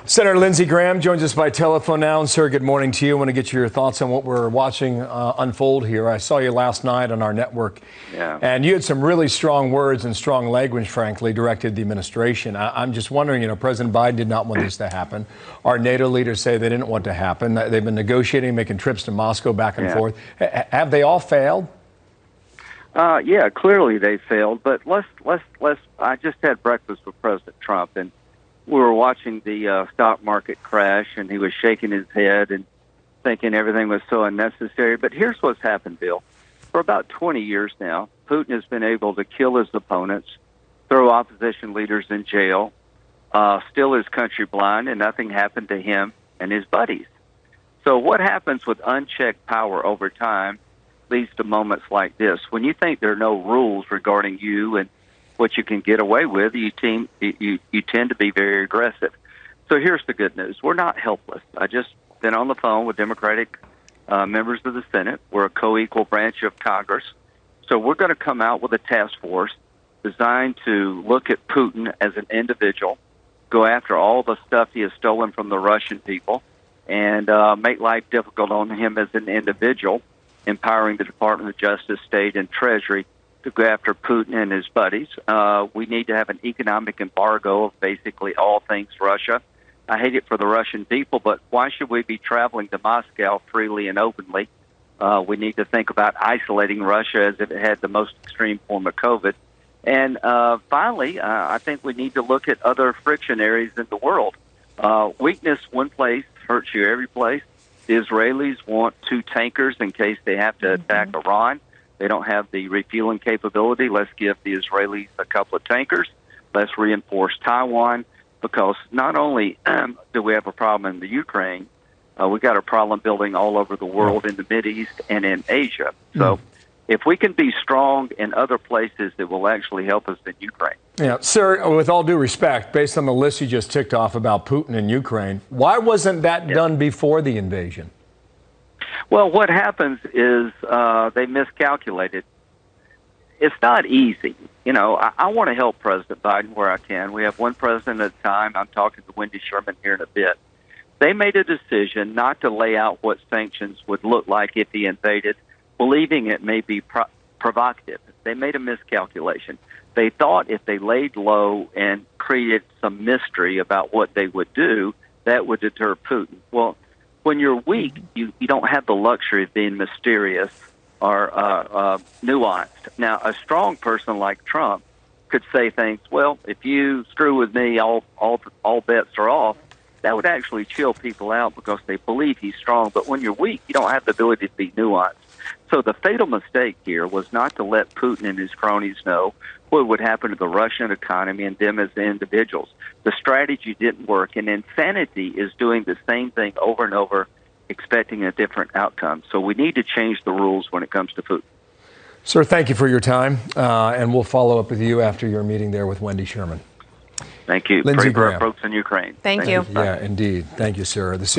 Senator Lindsey Graham joins us by telephone now. And sir, good morning to you. I want to get your thoughts on what we're watching unfold here. I saw you last night on our network, and you had some really strong words and strong language, frankly, directed at the administration. I'm just wondering, President Biden did not want this to happen. Our NATO leaders say they didn't want it to happen. They've been negotiating, making trips to Moscow back and forth. Have they all failed? Yeah, clearly they failed. But I just had breakfast with President Trump, and we were watching the stock market crash, and he was shaking his head and thinking everything was so unnecessary. But here's what's happened, Bill. For about 20 years now, Putin has been able to kill his opponents, throw opposition leaders in jail, steal his country blind, and nothing happened to him and his buddies. So what happens with unchecked power over time leads to moments like this. When you think there are no rules regarding you and what you can get away with, you tend to be very aggressive. So here's the good news. We're not helpless. I just been on the phone with Democratic members of the Senate. We're a co-equal branch of Congress. So we're going to come out with a task force designed to look at Putin as an individual, go after all the stuff he has stolen from the Russian people, and make life difficult on him as an individual, empowering the Department of Justice, State, and Treasury to go after Putin and his buddies. We need to have an economic embargo of basically all things Russia. I hate it for the Russian people, but why should we be traveling to Moscow freely and openly? We need to think about isolating Russia as if it had the most extreme form of COVID. And finally, I think we need to look at other friction areas in the world. Weakness one place hurts you every place. The Israelis want 2 tankers in case they have to attack Iran. They don't have the refueling capability. Let's give the Israelis a couple of tankers. Let's reinforce Taiwan, because not only do we have a problem in the Ukraine, we got a problem building all over the world in the Mideast and in Asia. So if we can be strong in other places, it will actually help us in Ukraine. Yeah, sir, with all due respect, based on the list you just ticked off about Putin and Ukraine, why wasn't that done before the invasion? Well, what happens is they miscalculated. It's not easy. I want to help President Biden where I can. We have one president at a time. I'm talking to Wendy Sherman here in a bit. They made a decision not to lay out what sanctions would look like if he invaded, believing it may be provocative. They made a miscalculation. They thought if they laid low and created some mystery about what they would do, that would deter Putin. Well, when you're weak, you don't have the luxury of being mysterious or nuanced. Now, a strong person like Trump could say things, well, if you screw with me, all bets are off. That would actually chill people out because they believe he's strong. But when you're weak, you don't have the ability to be nuanced. So the fatal mistake here was not to let Putin and his cronies know what would happen to the Russian economy and them as individuals. The strategy didn't work, and insanity is doing the same thing over and over, expecting a different outcome. So we need to change the rules when it comes to Putin. Sir, thank you for your time, and we'll follow up with you after your meeting there with Wendy Sherman. Thank you. Lindsey Pray for our Graham. folks in Ukraine. Thank you. Yeah, indeed. Thank you, sir.